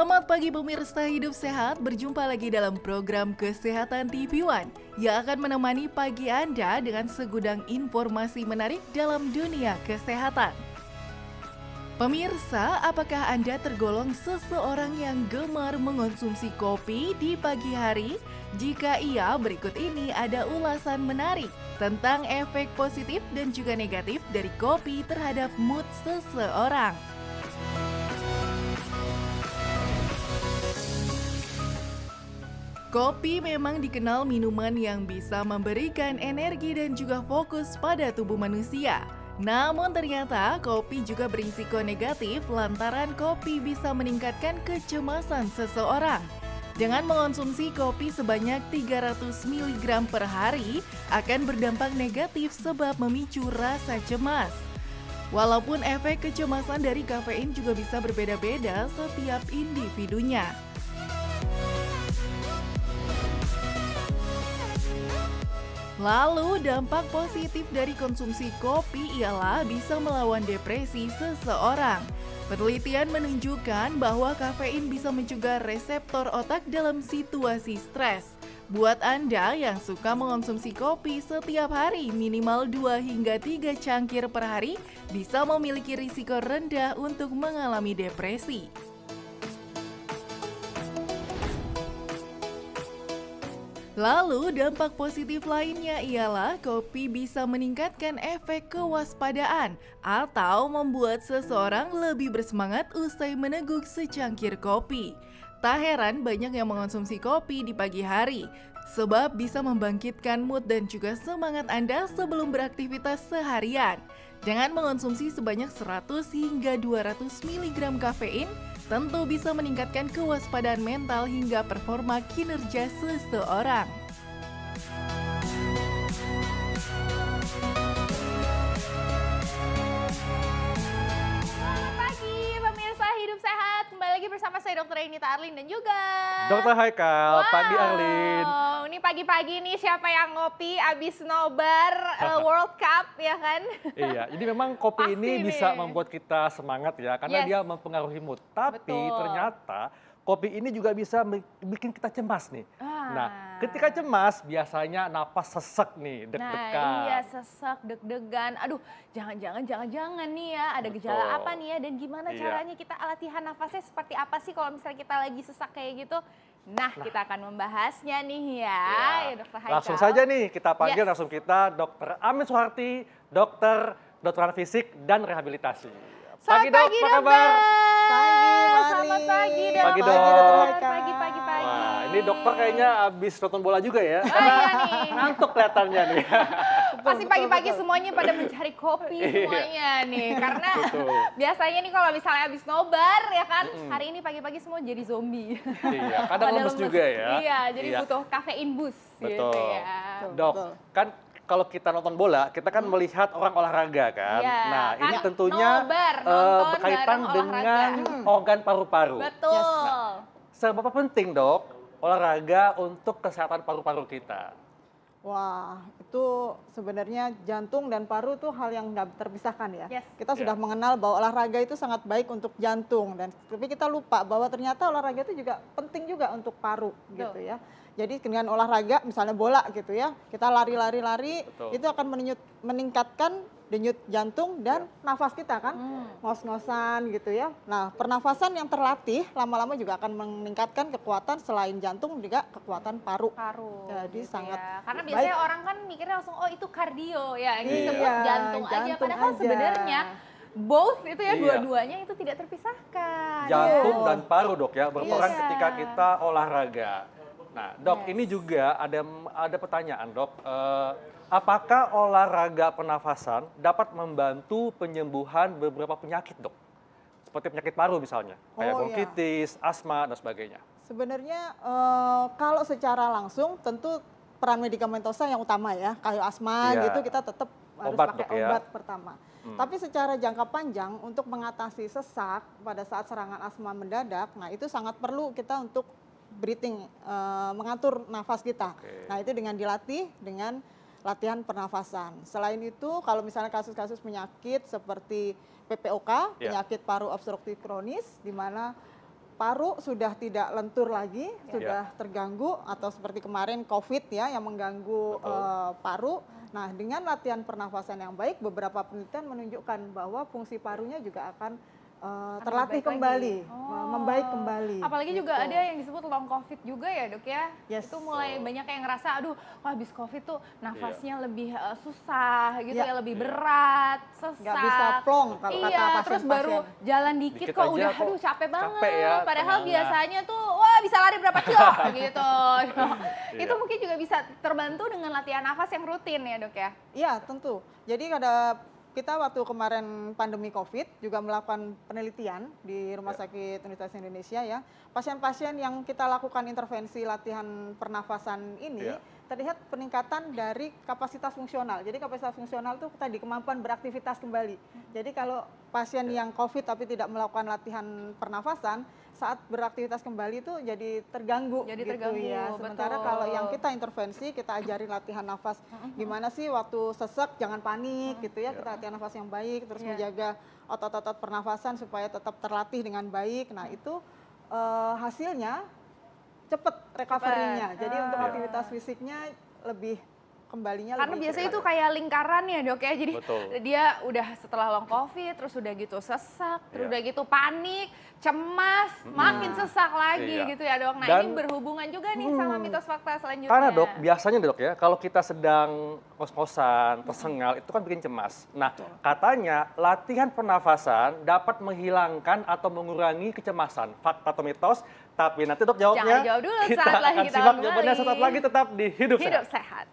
Selamat pagi pemirsa Hidup Sehat, berjumpa lagi dalam program Kesehatan TV One yang akan menemani pagi Anda dengan segudang informasi menarik dalam dunia kesehatan. Pemirsa, apakah Anda tergolong seseorang yang gemar mengonsumsi kopi di pagi hari? Jika iya, berikut ini ada ulasan menarik tentang efek positif dan juga negatif dari kopi terhadap mood seseorang. Kopi memang dikenal minuman yang bisa memberikan energi dan juga fokus pada tubuh manusia. Namun ternyata kopi juga berisiko negatif lantaran kopi bisa meningkatkan kecemasan seseorang. Dengan mengonsumsi kopi sebanyak 300 mg per hari akan berdampak negatif sebab memicu rasa cemas. Walaupun efek kecemasan dari kafein juga bisa berbeda-beda setiap individunya. Lalu dampak positif dari konsumsi kopi ialah bisa melawan depresi seseorang. Penelitian menunjukkan bahwa kafein bisa mencegah reseptor otak dalam situasi stres. Buat Anda yang suka mengonsumsi kopi setiap hari minimal 2 hingga 3 cangkir per hari bisa memiliki risiko rendah untuk mengalami depresi. Lalu dampak positif lainnya ialah kopi bisa meningkatkan efek kewaspadaan atau membuat seseorang lebih bersemangat usai meneguk secangkir kopi. Tak heran banyak yang mengonsumsi kopi di pagi hari, sebab bisa membangkitkan mood dan juga semangat Anda sebelum beraktivitas seharian. Dengan mengonsumsi sebanyak 100 hingga 200 mg kafein, tentu bisa meningkatkan kewaspadaan mental hingga performa kinerja seseorang. Selamat pagi pemirsa Hidup Sehat, kembali lagi bersama saya Dr. Enita Arlin dan juga Dokter Haikal, pagi Arlin. Ini pagi-pagi nih siapa yang ngopi abis nobar World Cup ya kan? Iya, jadi memang kopi Pasti ini nih. bisa membuat kita semangat ya, karena Yes. dia mempengaruhi mood. Tapi Betul. ternyata kopi ini juga bisa bikin kita cemas nih. Nah, Ah. ketika cemas biasanya napas sesek nih, deg-degan. Nah iya sesek, deg-degan, aduh jangan-jangan nih ya ada gejala Betul. apa nih ya dan gimana Iya. caranya kita latihan nafasnya seperti apa sih kalau misalnya kita lagi sesak kayak gitu. Nah kita akan membahasnya nih ya, Ya, Dr. Haikal. langsung saja nih kita panggil Yes. langsung kita Dr. Amin Suharti, dokter kedokteran fisik dan rehabilitasi. Selamat Dok, pagi, apa dokter. kabar? Selamat pagi, dokter. Pagi, Dok. Pagi. Wah, ini dokter kayaknya habis nonton bola juga ya. iya nih. Ngantuk kelihatannya nih. Pasti pagi-pagi semuanya pada mencari kopi Iya. semuanya nih. Karena Betul. biasanya nih kalau misalnya habis nobar ya kan, hari ini pagi-pagi semua jadi zombie. Iya, kadang Pada lemes lemes. juga ya. Iya, jadi Iya. butuh kafein boost gitu Betul. ya. Dok, kan kalau kita nonton bola, kita kan melihat orang olahraga kan. Iya, Nah, kan ini tentunya nobar, nonton berkaitan bareng dengan olahraga. organ paru-paru. Betul. Nah, seberapa penting, Dok, olahraga untuk kesehatan paru-paru kita? Wah, itu sebenarnya jantung dan paru itu hal yang nggak terpisahkan ya. Yes. Kita sudah Ya. mengenal bahwa olahraga itu sangat baik untuk jantung tapi kita lupa bahwa ternyata olahraga itu juga penting juga untuk paru gitu ya. Jadi dengan olahraga misalnya bola gitu ya, kita lari-lari Betul. itu akan meningkatkan denyut jantung dan nafas kita kan, ngos-ngosan gitu ya. Nah, pernafasan yang terlatih lama-lama juga akan meningkatkan kekuatan selain jantung juga kekuatan paru. Paru. Jadi sangat ya. Karena baik. biasanya orang kan mikirnya langsung oh itu kardio ya, ini Iya. disebut jantung aja. jantung Padahal aja. sebenarnya both itu ya Iya. dua-duanya itu tidak terpisahkan. Jantung Iya. dan paru, Dok ya, berperan Iya. ketika kita olahraga. Nah, Dok, Yes. ini juga ada pertanyaan, Dok. Apakah olahraga pernafasan dapat membantu penyembuhan beberapa penyakit, Dok? Seperti penyakit paru misalnya, kayak Oh, iya. bronkitis, asma, dan sebagainya. Sebenarnya kalau secara langsung tentu peran medikamentosa yang utama ya, kayak asma Iya. gitu kita tetap harus Obat, pakai Dok, ya. obat pertama. Tapi secara jangka panjang untuk mengatasi sesak pada saat serangan asma mendadak, nah itu sangat perlu kita untuk breathing, mengatur nafas kita. Oke. Nah itu dengan dilatih dengan latihan pernafasan. Selain itu kalau misalnya kasus-kasus penyakit seperti PPOK, Ya. penyakit paru obstruktif kronis, di mana paru sudah tidak lentur lagi, sudah terganggu atau seperti kemarin COVID ya yang mengganggu paru. Nah, dengan latihan pernafasan yang baik, beberapa penelitian menunjukkan bahwa fungsi parunya juga akan terlatih kembali, membaik kembali. Apalagi gitu. juga ada yang disebut long COVID juga ya dok ya. Yes. Itu mulai banyak yang ngerasa, aduh habis COVID tuh nafasnya lebih susah gitu ya, lebih berat, sesak. Nggak bisa plong kalau kata pasien-pasien. Terus baru jalan dikit Dikit kok aja udah, kok aduh capek banget. ya, Padahal tengah. biasanya tuh, wah bisa lari berapa kilo gitu. Itu Iya. mungkin juga bisa terbantu dengan latihan nafas yang rutin ya dok ya. Iya, tentu. Jadi kita waktu kemarin pandemi COVID juga melakukan penelitian di Rumah Sakit Universitas Indonesia ya. Pasien-pasien yang kita lakukan intervensi latihan pernafasan ini terlihat peningkatan dari kapasitas fungsional. Jadi kapasitas fungsional itu tadi kemampuan beraktivitas kembali. Jadi kalau pasien yang COVID tapi tidak melakukan latihan pernafasan, saat beraktivitas kembali itu jadi terganggu Jadi gitu terganggu, ya. Sementara betul. kalau yang kita intervensi, kita ajarin latihan nafas gimana sih waktu sesek jangan panik gitu ya. Kita latihan nafas yang baik, terus menjaga otot-otot pernafasan supaya tetap terlatih dengan baik. Nah, itu hasilnya cepet recovery-nya. Jadi untuk aktivitas fisiknya lebih kembalinya Karena lebih biasanya cepat. itu kayak lingkaran ya dok ya, jadi Betul. dia udah setelah long COVID, terus udah gitu sesak, terus Iya. udah gitu panik, cemas, makin sesak lagi Iya. gitu ya dok. Nah Dan- ini berhubungan juga nih sama mitos fakta selanjutnya. Karena dok, biasanya dok ya, kalau kita sedang ngos-ngosan, tersengal, itu kan bikin cemas. Nah, katanya latihan pernafasan dapat menghilangkan atau mengurangi kecemasan. Fakta atau mitos? Tapi nanti dok jawabnya. Jangan dijawab dulu, saat lagi akan kita simak kembali. jawabannya sesaat lagi, tetap di Hidup Sehat. Hidup sehat.